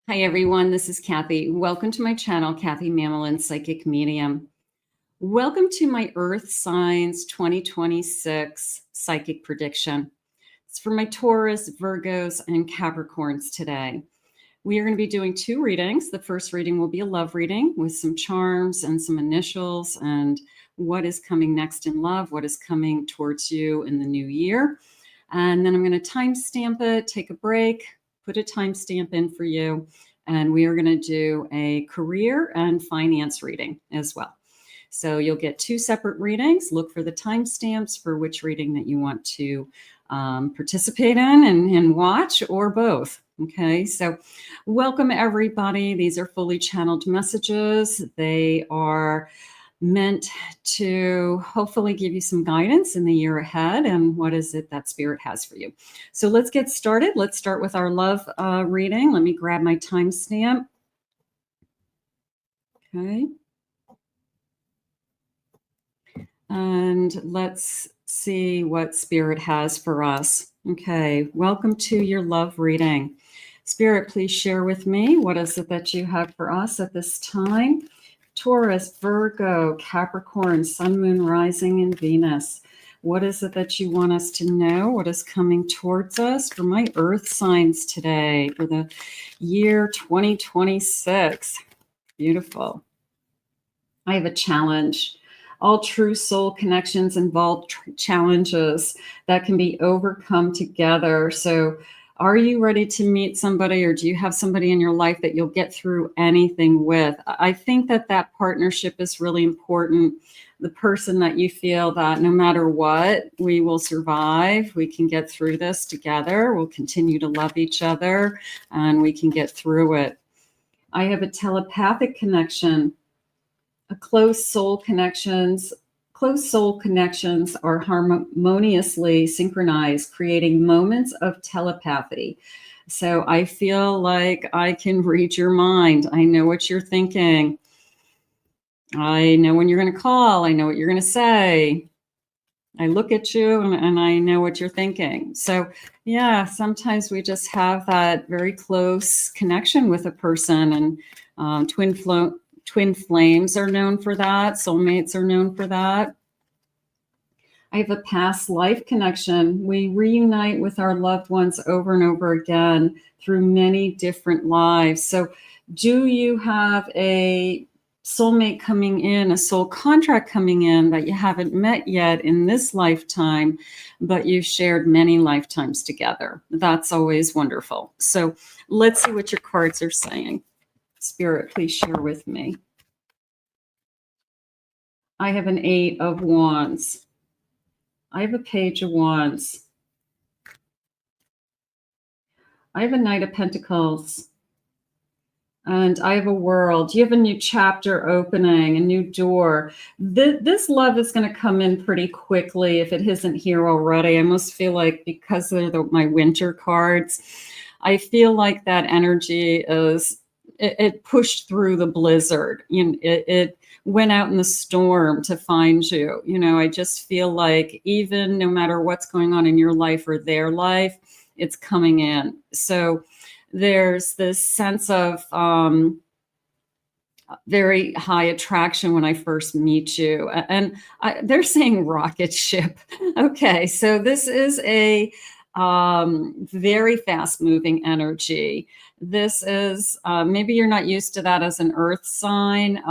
Hi everyone, this is Kathy. Welcome to my channel, Kathy Mamolen, Psychic Medium. Welcome to my Earth Signs 2026 Psychic Prediction. It's for my Taurus, Virgos, and Capricorns today. We are going to be doing two readings. The first reading will be a love reading with some charms and some initials and what is coming next in love, what is coming towards you in the new year. And then I'm going to timestamp it, take a break, put a timestamp in for you, and we are going to do a career and finance reading as well. So you'll get two separate readings. Look for the timestamps for which reading that you want to participate in and watch, or both. Okay, so welcome everybody. These are fully channeled messages. They are meant to hopefully give you some guidance in the year ahead and what is it that Spirit has for you. So let's get started. Let's start with our love reading. Let me grab my timestamp. Okay. And let's see what Spirit has for us. Okay, welcome to your love reading. Spirit, please share with me what is it that you have for us at this time. Taurus, Virgo, Capricorn, Sun, Moon, Rising, and Venus. What is it that you want us to know? What is coming towards us for my Earth signs today for the year 2026? Beautiful. I have a challenge. All true soul connections involve challenges that can be overcome together. So are you ready to meet somebody, or do you have somebody in your life that you'll get through anything with? I think that that partnership is really important. The person that you feel that no matter what, we will survive. We can get through this together. We'll continue to love each other and we can get through it. I have a telepathic connection, a close soul connections. Close soul connections are harmoniously synchronized, creating moments of telepathy. So I feel like I can read your mind. I know what you're thinking. I know when you're going to call. I know what you're going to say. I look at you and I know what you're thinking. So yeah, sometimes we just have that very close connection with a person, and twin flames are known for that. Soulmates are known for that. I have a past life connection. We reunite with our loved ones over and over again through many different lives. So do you have a soulmate coming in, a soul contract coming in that you haven't met yet in this lifetime, but you've shared many lifetimes together? That's always wonderful. So let's see what your cards are saying. Spirit, please share with me. I have an 8 of Wands. I have a Page of Wands. I have a Knight of Pentacles. And I have a World. You have a new chapter opening, a new door. This love is going to come in pretty quickly if it isn't here already. I almost feel like, because they're my winter cards, I feel like that energy is, it pushed through the blizzard. It went out in the storm to find you. I just feel like even no matter what's going on in your life or their life, it's coming in. So there's this sense of very high attraction when I first meet you. And they're saying rocket ship. Okay, so this is a very fast moving energy. This is, maybe you're not used to that as an earth sign.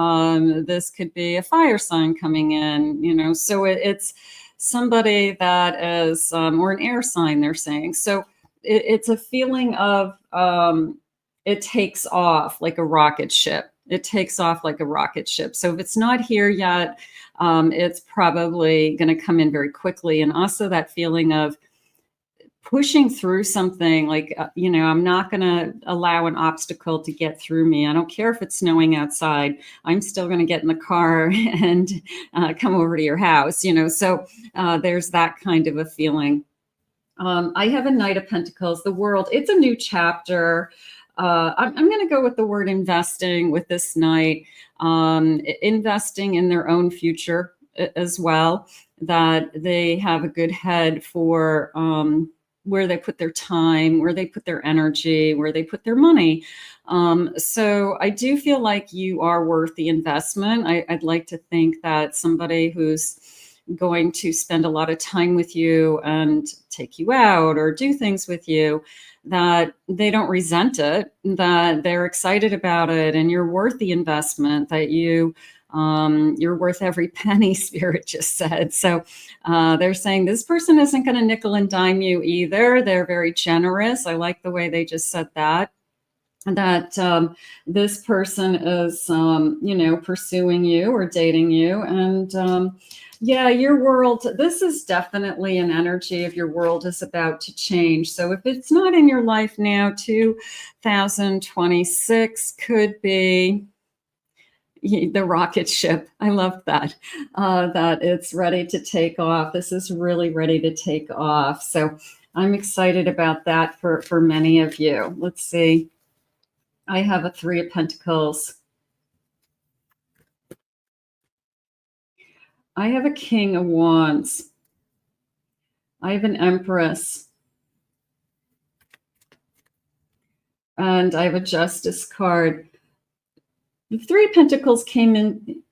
This could be a fire sign coming in, so it's somebody that is, or an air sign, they're saying. So it's a feeling of, it takes off like a rocket ship. It takes off like a rocket ship. So if it's not here yet, it's probably going to come in very quickly. And also that feeling of pushing through something like, I'm not going to allow an obstacle to get through me. I don't care if it's snowing outside. I'm still going to get in the car and come over to your house, so there's that kind of a feeling. I have a Knight of Pentacles, the World. It's a new chapter. I'm going to go with the word investing with this Knight, investing in their own future as well, that they have a good head for where they put their time, where they put their energy, where they put their money. So I do feel like you are worth the investment. I'd like to think that somebody who's going to spend a lot of time with you and take you out or do things with you, that they don't resent it, that they're excited about it, and you're worth the investment, that you're worth every penny, Spirit just said. So they're saying this person isn't going to nickel and dime you either. They're very generous. I like the way they just said that. That this person is, pursuing you or dating you. And yeah, your world, this is definitely an energy of your world is about to change. So if it's not in your life now, 2026 could be the rocket ship. I love that, that it's ready to take off. This is really ready to take off. So I'm excited about that for many of you. Let's see. I have a 3 of Pentacles. I have a King of Wands. I have an Empress. And I have a Justice card. The 3 of Pentacles came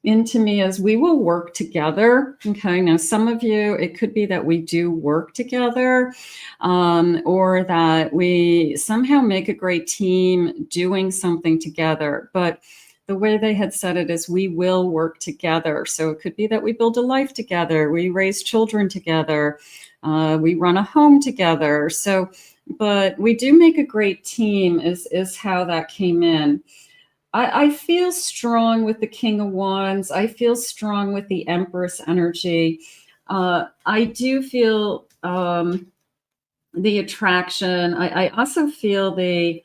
into me as we will work together. Okay, now some of you, it could be that we do work together, or that we somehow make a great team doing something together. But the way they had said it is we will work together. So it could be that we build a life together, we raise children together, we run a home together. So, but we do make a great team is how that came in. I feel strong with the King of Wands. I feel strong with the Empress energy. I do feel the attraction. I also feel I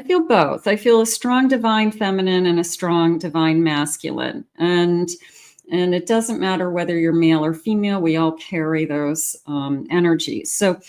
feel both. I feel a strong divine feminine and a strong divine masculine. And it doesn't matter whether you're male or female, we all carry those energies. So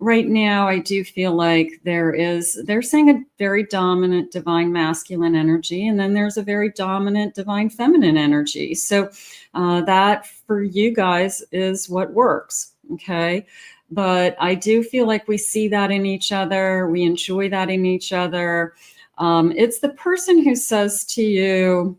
right now, I do feel like they're saying a very dominant divine masculine energy, and then there's a very dominant divine feminine energy. So that for you guys is what works, okay? But I do feel like we see that in each other. We enjoy that in each other. It's the person who says to you,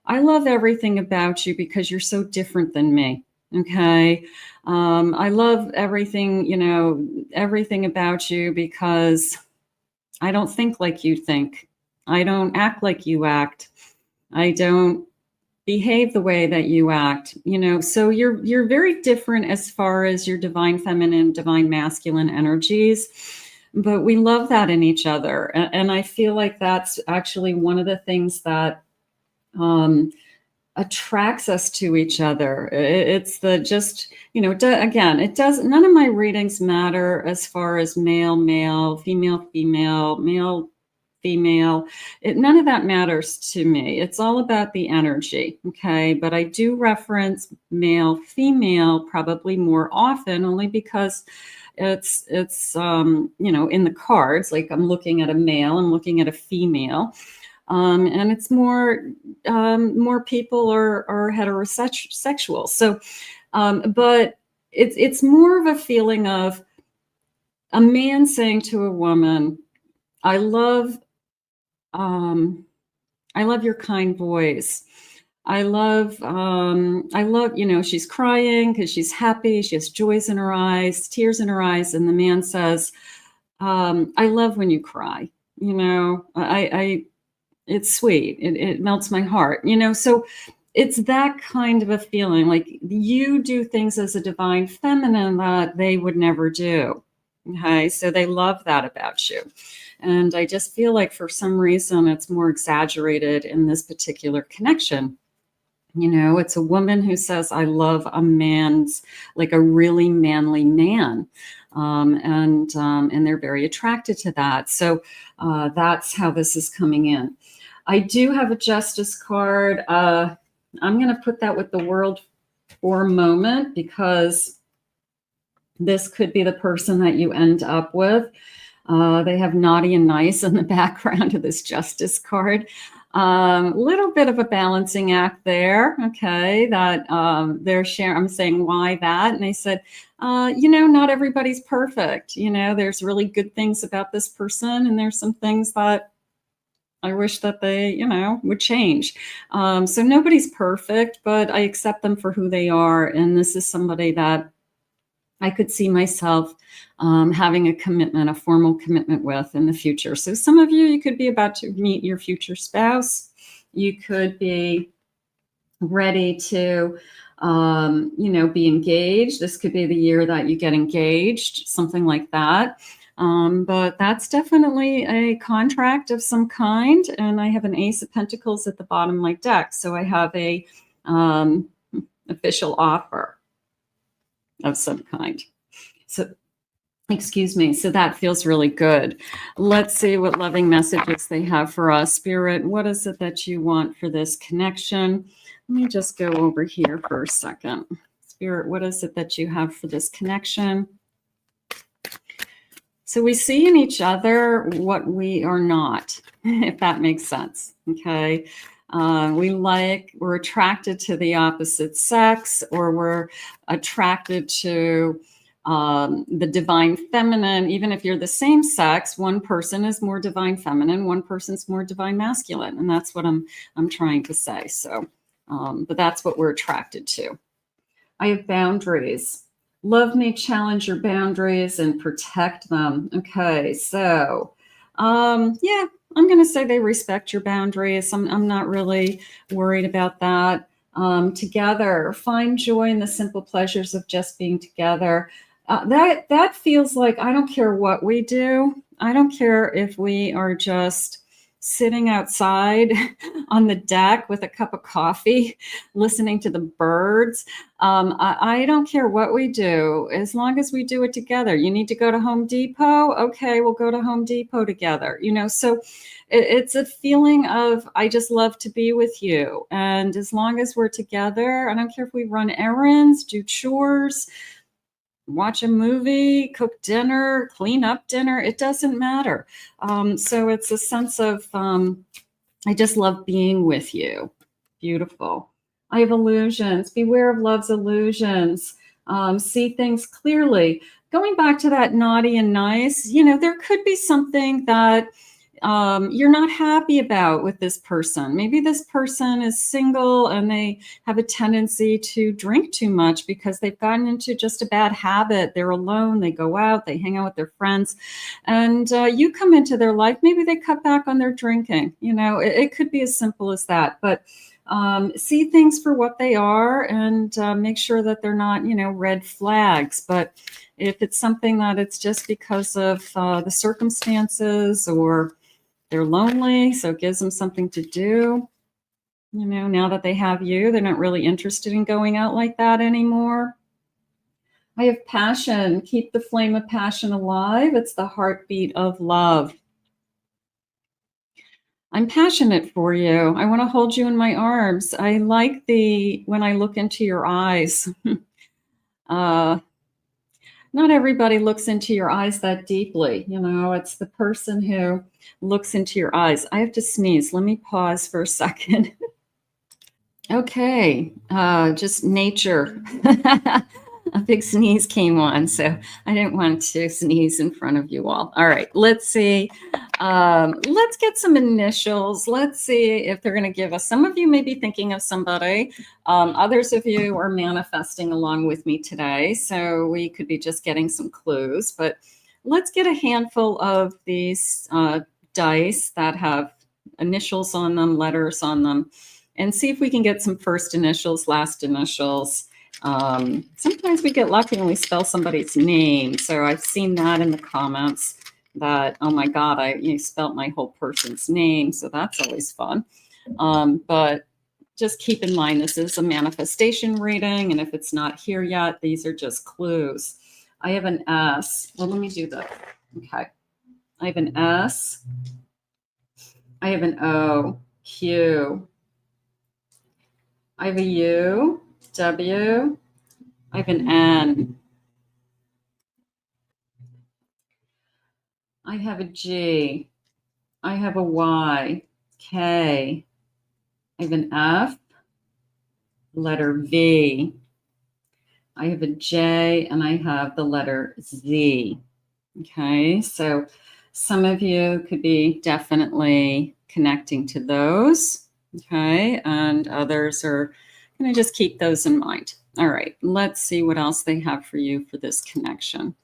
I love everything about you because you're so different than me. Okay. I love everything, everything about you because I don't think like you think. I don't act like you act. I don't behave the way that you act, so you're very different as far as your divine feminine, divine masculine energies, but we love that in each other. And I feel like that's actually one of the things that, attracts us to each other. It's the just, again, it does, none of my readings matter as far as male, male, female, female, male, female. None of that matters to me. It's all about the energy. Okay. But I do reference male, female probably more often, only because it's in the cards, like I'm looking at a male, I'm looking at a female. And it's more people are heterosexual. So, but it's more of a feeling of a man saying to a woman, I love your kind voice. I love, she's crying because she's happy. She has joys in her eyes, tears in her eyes. And the man says, I love when you cry, it's sweet. It melts my heart, so it's that kind of a feeling, like you do things as a divine feminine that they would never do. Okay. So they love that about you. And I just feel like for some reason it's more exaggerated in this particular connection. It's a woman who says, I love a man's, like a really manly man. And they're very attracted to that. So that's how this is coming in. I do have a Justice card. I'm going to put that with the World for a moment because this could be the person that you end up with. They have naughty and nice in the background of this Justice card. Little bit of a balancing act there. Okay, that they're sharing. I'm saying, why that? And they said, not everybody's perfect. There's really good things about this person, and there's some things that I wish that they, would change. So nobody's perfect, but I accept them for who they are. And this is somebody that I could see myself having a commitment, a formal commitment with in the future. So some of you could be about to meet your future spouse. You could be ready to, be engaged. This could be the year that you get engaged, something like that. But that's definitely a contract of some kind. And I have an Ace of Pentacles at the bottom of my deck. So I have a official offer of some kind. So, excuse me. So that feels really good. Let's see what loving messages they have for us. Spirit, what is it that you want for this connection? Let me just go over here for a second. Spirit, what is it that you have for this connection? So we see in each other what we are not, if that makes sense. Okay. We're attracted to the opposite sex, or we're attracted to the divine feminine. Even if you're the same sex, one person is more divine feminine, one person's more divine masculine. And that's what I'm trying to say. So, but that's what we're attracted to. I have boundaries. Love may challenge your boundaries and protect them. Okay, so yeah, I'm going to say they respect your boundaries. I'm not really worried about that. Together, find joy in the simple pleasures of just being together. That feels like, I don't care what we do. I don't care if we are just sitting outside on the deck with a cup of coffee, listening to the birds. I don't care what we do, as long as we do it together. You need to go to Home Depot? Okay, we'll go to Home Depot together. So it's a feeling of, I just love to be with you. And as long as we're together, I don't care if we run errands, do chores, watch a movie, cook dinner, clean up dinner, it doesn't matter. So it's a sense of, I just love being with you. Beautiful. I have illusions. Beware of love's illusions. See things clearly. Going back to that naughty and nice, there could be something that you're not happy about with this person. Maybe this person is single and they have a tendency to drink too much because they've gotten into just a bad habit. They're alone, they go out, they hang out with their friends, and you come into their life. Maybe they cut back on their drinking. It could be as simple as that. But see things for what they are, and make sure that they're not, red flags. But if it's something that it's just because of the circumstances, or they're lonely, so it gives them something to do. Now that they have you, they're not really interested in going out like that anymore. I have passion. Keep the flame of passion alive. It's the heartbeat of love. I'm passionate for you. I want to hold you in my arms. I like when I look into your eyes. Not everybody looks into your eyes that deeply. It's the person who looks into your eyes. I have to sneeze. Let me pause for a second. Okay, just nature. A big sneeze came on, so I didn't want to sneeze in front of you all. All right, let's see. Let's get some initials. Let's see if they're going to give us. Some of you may be thinking of somebody. Others of you are manifesting along with me today, so we could be just getting some clues. But let's get a handful of these dice that have initials on them, letters on them, and see if we can get some first initials, last initials. Sometimes we get lucky and we spell somebody's name. So I've seen that in the comments that, oh my God, you spelled my whole person's name. So that's always fun. But just keep in mind, this is a manifestation reading. And if it's not here yet, these are just clues. I have an S. Well, let me do that. Okay. I have an S. I have an O, Q. I have a U, W. I have an N. I have a G. I have a Y. K. I have an F, letter V. I have a J, and I have the letter Z. Okay, so some of you could be definitely connecting to those. Okay, and others are going to just keep those in mind. All right, let's see what else they have for you for this connection.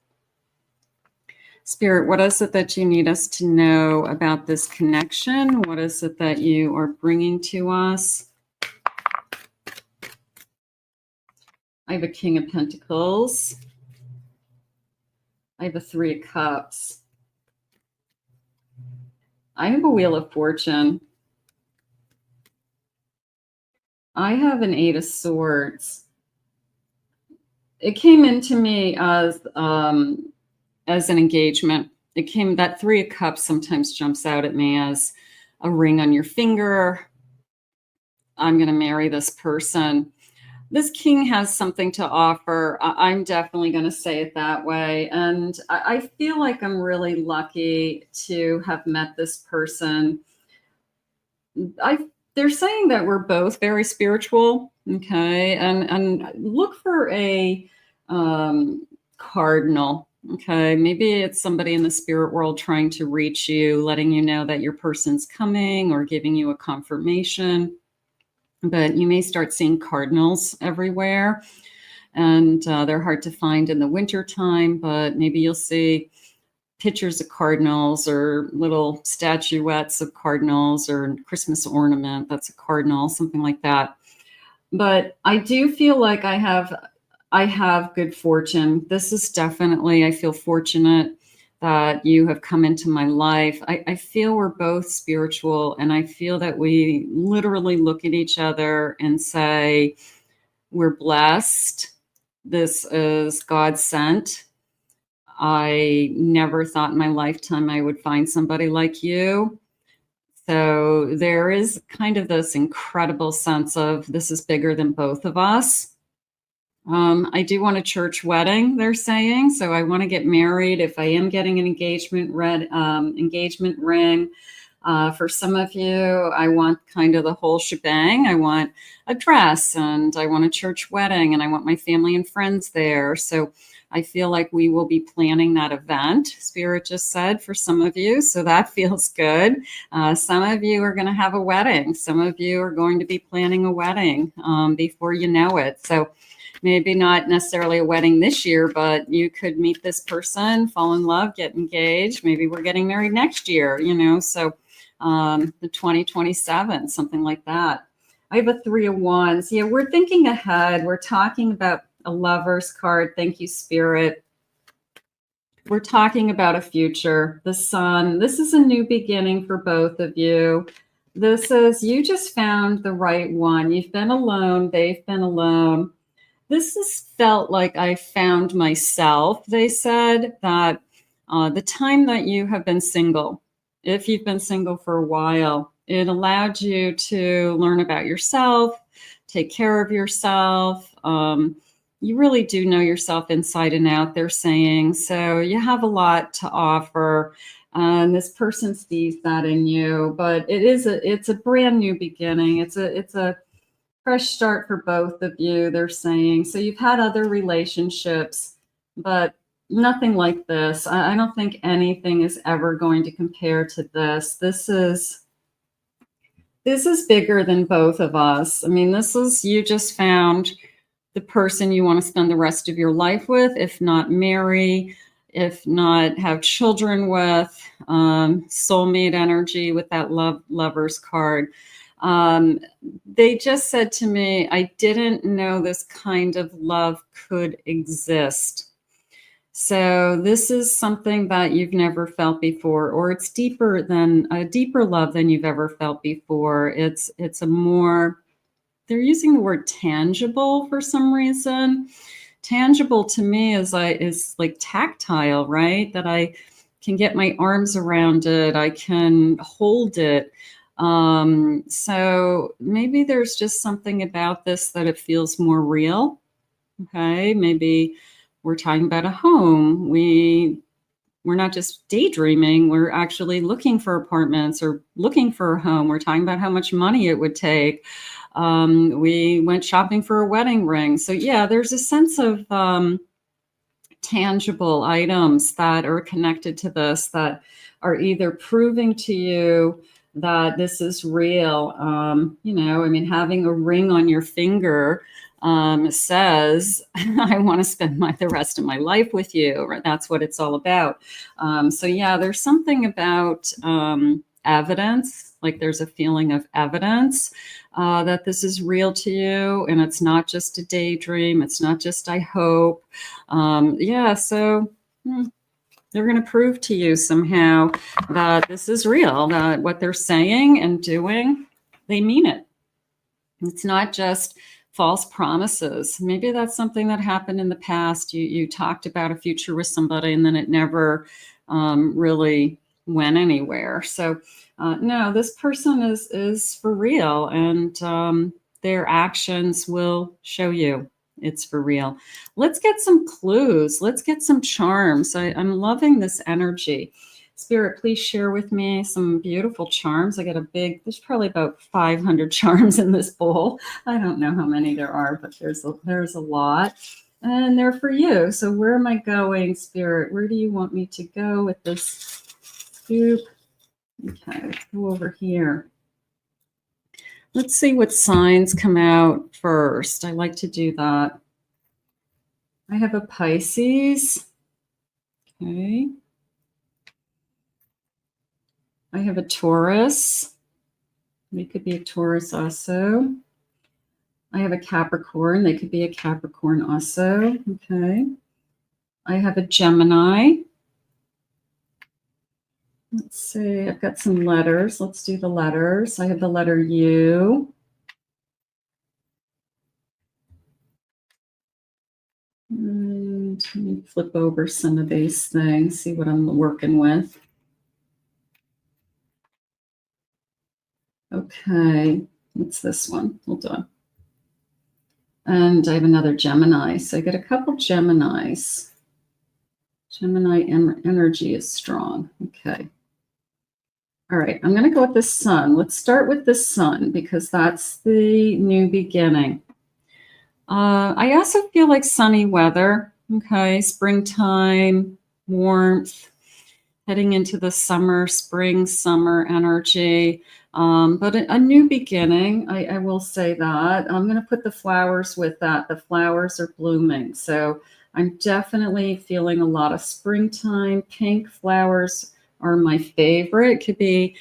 Spirit, what is it that you need us to know about this connection? What is it that you are bringing to us? I have a King of Pentacles. I have a Three of Cups. I have a Wheel of Fortune. I have an Eight of Swords. It came into me as an engagement. It came, that Three of Cups sometimes jumps out at me as a ring on your finger. I'm going to marry this person. This king has something to offer. I'm definitely going to say it that way. And I feel like I'm really lucky to have met this person. They're saying that we're both very spiritual. Okay. And look for a cardinal. Okay. Maybe it's somebody in the spirit world trying to reach you, letting you know that your person's coming or giving you a confirmation. But you may start seeing cardinals everywhere, and they're hard to find in the winter time, but maybe you'll see pictures of cardinals or little statuettes of cardinals or Christmas ornament that's a cardinal, something like that. But I do feel like I have good fortune. This is definitely, I feel fortunate that you have come into my life. I feel we're both spiritual, and I feel that we literally look at each other and say, we're blessed. This is God sent. I never thought in my lifetime I would find somebody like you. So there is kind of this incredible sense of this is bigger than both of us. I do want a church wedding, they're saying. So I want to get married. If I am getting an engagement ring, for some of you, I want kind of the whole shebang. I want a dress, and I want a church wedding, and I want my family and friends there. So I feel like we will be planning that event, Spirit just said, for some of you. So that feels good. Some of you are going to have a wedding. Some of you are going to be planning a wedding before you know it. So maybe not necessarily a wedding this year, but you could meet this person, fall in love, get engaged. Maybe we're getting married next year, so the 2027, something like that. I have a Three of Wands. Yeah, we're thinking ahead. We're talking about a Lover's card. Thank you, Spirit. We're talking about a future, the Sun. This is a new beginning for both of you. This is, you just found the right one. You've been alone. They've been alone. This has felt like I found myself. They said that the time that you have been single, if you've been single for a while, it allowed you to learn about yourself, take care of yourself. You really do know yourself inside and out, they're saying. So you have a lot to offer. And this person sees that in you, but it's a brand new beginning. It's a fresh start for both of you, they're saying. So you've had other relationships, but nothing like this. I don't think anything is ever going to compare to this. This is bigger than both of us. I mean, this is, you just found the person you want to spend the rest of your life with, if not marry, if not have children with, soulmate energy with that Lover's card. They just said to me, I didn't know this kind of love could exist. So this is something that you've never felt before, or it's deeper than a deeper love than you've ever felt before. It's a more, they're using the word tangible for some reason. Tangible to me is like tactile, right? That I can get my arms around it. I can hold it. So maybe there's just something about this that it feels more real. Okay. Maybe we're talking about a home. We we're not just daydreaming, we're actually looking for apartments or looking for a home. We're talking about how much money it would take. We went shopping for a wedding ring. So yeah, there's a sense of tangible items that are connected to this that are either proving to you that this is real. You know, I mean, having a ring on your finger says, I want to spend the rest of my life with you. Right? That's what it's all about. So yeah, there's something about evidence, like there's a feeling of evidence that this is real to you, and it's not just a daydream. It's not just I hope. Yeah, so they're going to prove to you somehow that this is real, that what they're saying and doing, they mean it. It's not just false promises. Maybe that's something that happened in the past. You talked about a future with somebody and then it never really went anywhere. So no, this person is for real, and their actions will show you it's for real. Let's get some clues. Let's get some charms. I'm loving this energy. Spirit, please share with me some beautiful charms. I got there's probably about 500 charms in this bowl. I don't know how many there are, but there's a lot. And they're for you. So where am I going, Spirit? Where do you want me to go with this scoop? Okay, let's go over here. Let's see what signs come out first. I like to do that. I have a Pisces. Okay. I have a Taurus. They could be a Taurus also. I have a Capricorn. They could be a Capricorn also. Okay. I have a Gemini. Let's see. I've got some letters. Let's do the letters. I have the letter U. And let me flip over some of these things, see what I'm working with. Okay, what's this one? Hold on. And I have another Gemini. So I get a couple Geminis. Gemini energy is strong. Okay. All right, I'm going to go with the sun. Let's start with the sun because that's the new beginning. I also feel like sunny weather. Okay, springtime, warmth, heading into the summer, spring, summer energy. But a new beginning, I will say that. I'm going to put the flowers with that. The flowers are blooming. So I'm definitely feeling a lot of springtime. Pink flowers are my favorite. It could be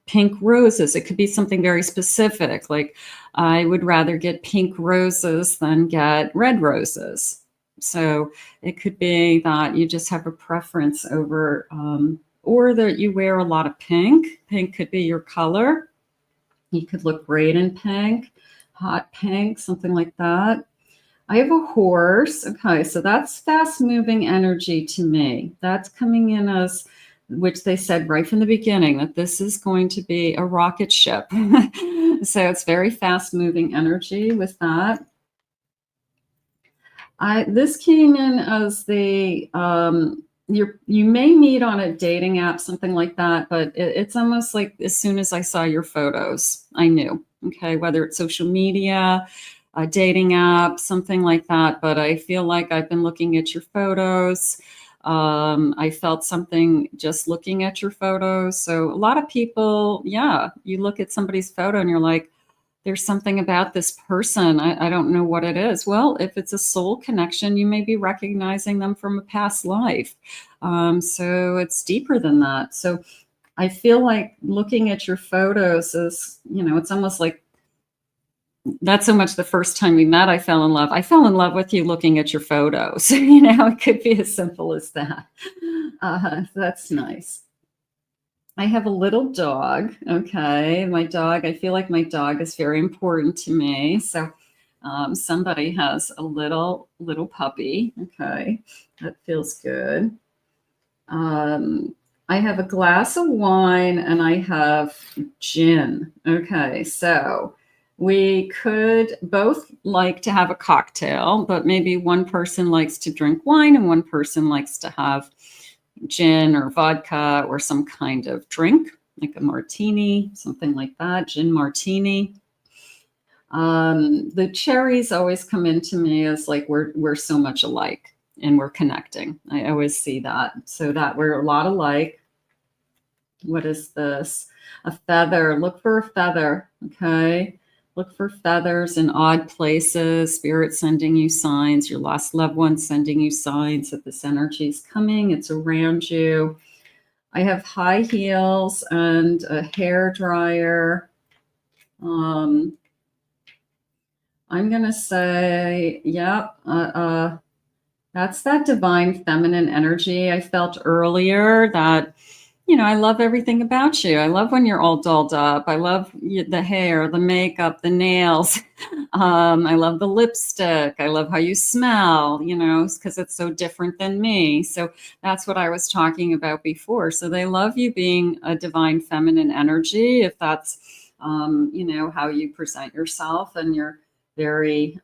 pink roses. It could be something very specific. Like I would rather get pink roses than get red roses. So it could be that you just have a preference over, or that you wear a lot of pink. Pink could be your color. You could look great in pink, hot pink, something like that. I have a horse. Okay, so that's fast moving energy to me. That's coming in as, which they said right from the beginning, that this is going to be a rocket ship. So it's very fast moving energy with that. This came in as the, you may meet on a dating app, something like that, but it's almost like as soon as I saw your photos, I knew, okay, whether it's social media, a dating app, something like that. But I feel like I've been looking at your photos. I felt something just looking at your photos. So a lot of people, yeah, you look at somebody's photo and you're like, there's something about this person. I don't know what it is. Well, if it's a soul connection, you may be recognizing them from a past life. So it's deeper than that. So I feel like looking at your photos is, it's almost like not so much the first time we met, I fell in love. I fell in love with you looking at your photos. It could be as simple as that. That's nice. I have a little dog. Okay. My dog, I feel like my dog is very important to me. So somebody has a little puppy. Okay. That feels good. I have a glass of wine and I have gin. Okay. So We could both like to have a cocktail, but maybe one person likes to drink wine and one person likes to have gin or vodka or some kind of drink, like a martini, something like that, gin martini. The cherries always come into me as like we're so much alike and we're connecting. I always see that. So that we're a lot alike. What is this? A feather. Look for a feather. Okay. Look for feathers in odd places. Spirit sending you signs. Your lost loved one sending you signs that this energy is coming. It's around you. I have high heels and a hair dryer. I'm going to say, yep, that's that divine feminine energy I felt earlier that, you know, I love everything about you. I love when you're all dolled up. I love the hair, the makeup, the nails. I love the lipstick. I love how you smell, you know, because it's so different than me. So that's what I was talking about before. So they love you being a divine feminine energy, if that's, you know, how you present yourself, and you're very,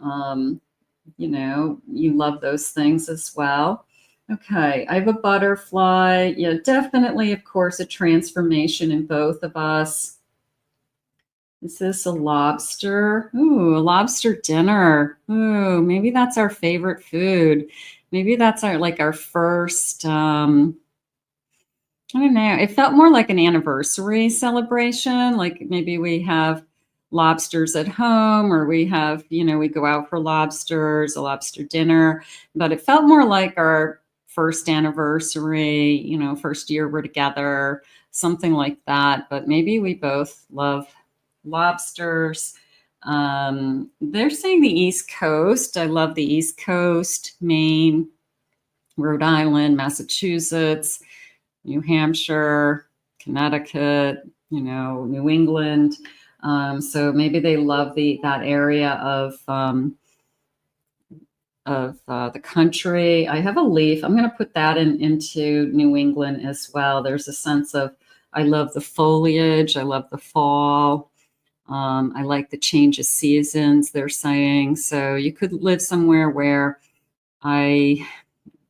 you know, you love those things as well. Okay, I have a butterfly. Yeah, definitely, of course, a transformation in both of us. Is this a lobster? Ooh, a lobster dinner. Ooh, maybe that's our favorite food. Maybe that's our like our first, I don't know. It felt more like an anniversary celebration. Like maybe we have lobsters at home, or we have, you know, we go out for lobsters, a lobster dinner. But it felt more like our first anniversary, you know, first year we're together, something like that. But maybe we both love lobsters. They're saying the East Coast. I love the East Coast, Maine, Rhode Island, Massachusetts, New Hampshire, Connecticut, you know, New England. So maybe they love that area of the country. I have a leaf. I'm going to put that into New England as well. There's a sense of, I love the foliage. I love the fall. I like the change of seasons, they're saying. So you could live somewhere where I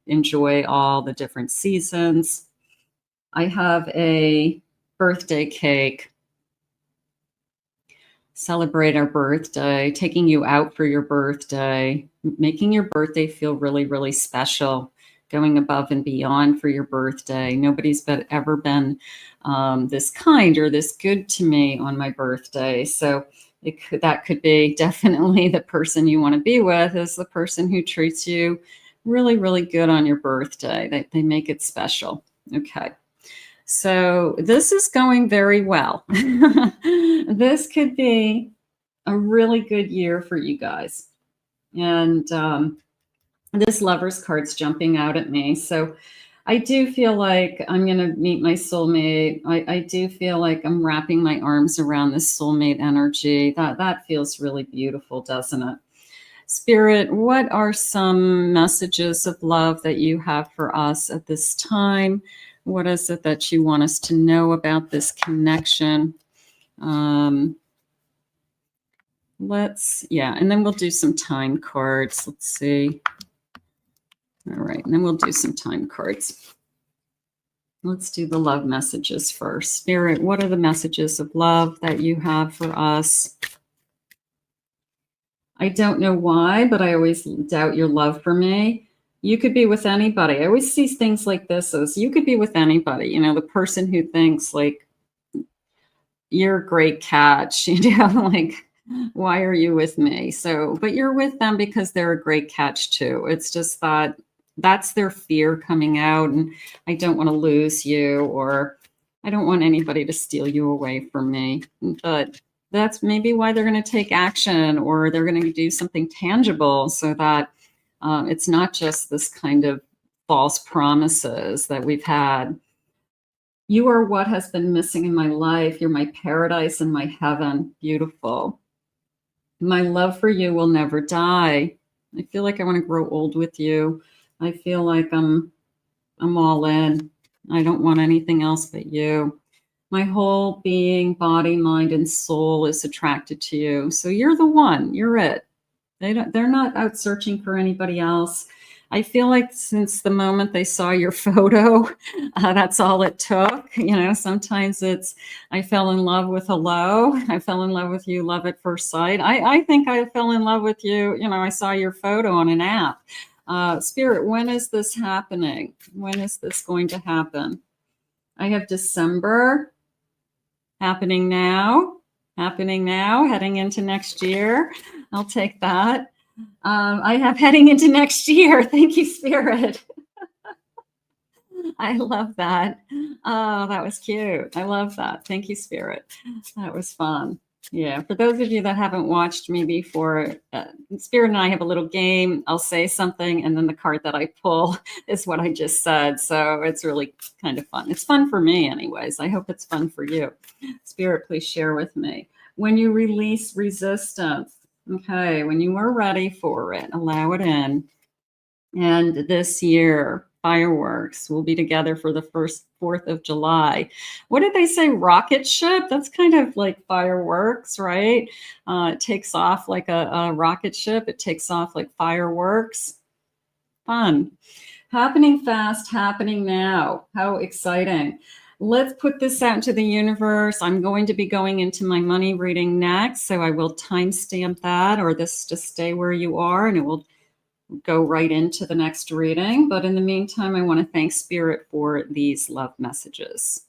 enjoy all the different seasons. I have a birthday cake. Celebrate our birthday, taking you out for your birthday, making your birthday feel really, really special, going above and beyond for your birthday. Nobody's ever been this kind or this good to me on my birthday. So that could be definitely the person you want to be with, is the person who treats you really, really good on your birthday. They make it special. Okay. So this is going very well. This could be a really good year for you guys. And this Lover's card's jumping out at me. So I do feel like I'm going to meet my soulmate. I do feel like I'm wrapping my arms around this soulmate energy. That feels really beautiful, doesn't it? Spirit, what are some messages of love that you have for us at this time? What is it that you want us to know about this connection? And then we'll do some time cards. Let's see. All right, and then we'll do some time cards. Let's do the love messages first. Spirit, what are the messages of love that you have for us? I don't know why, but I always doubt your love for me. You could be with anybody. I always see things like this as you could be with anybody. You know, the person who thinks like you're a great catch, you know, like, why are you with me? So, but you're with them because they're a great catch too. It's just that that's their fear coming out, and I don't want to lose you, or I don't want anybody to steal you away from me. But that's maybe why they're going to take action, or they're going to do something tangible, so that it's not just this kind of false promises that we've had. You are what has been missing in my life. You're my paradise and my heaven. Beautiful. My love for you will never die. I feel like I want to grow old with you. I feel like I'm all in. I don't want anything else but you. My whole being, body, mind, and soul is attracted to you. So you're the one. You're it. They're not out searching for anybody else. I feel like since the moment they saw your photo, that's all it took. You know, sometimes it's, I fell in love with hello. I fell in love with you, love at first sight. I think I fell in love with you. You know, I saw your photo on an app. Spirit, when is this happening? When is this going to happen? I have December happening now, heading into next year. I'll take that. I have heading into next year. Thank you, Spirit. I love that. Oh, that was cute. I love that. Thank you, Spirit. That was fun. Yeah, for those of you that haven't watched me before, Spirit and I have a little game. I'll say something, and then the card that I pull is what I just said. So it's really kind of fun. It's fun for me anyways. I hope it's fun for you. Spirit, please share with me. When you release resistance, okay, when you are ready for it, allow it in. And this year, fireworks will be together for the 4th of July. What did they say? Rocket ship? That's kind of like fireworks, right? It takes off like a rocket ship. It takes off like fireworks. Fun. Happening fast, happening now. How exciting. Let's put this out into the universe. I'm going to be going into my money reading next, so I will timestamp that, or this just stay where you are, and it will go right into the next reading. But in the meantime, I want to thank Spirit for these love messages.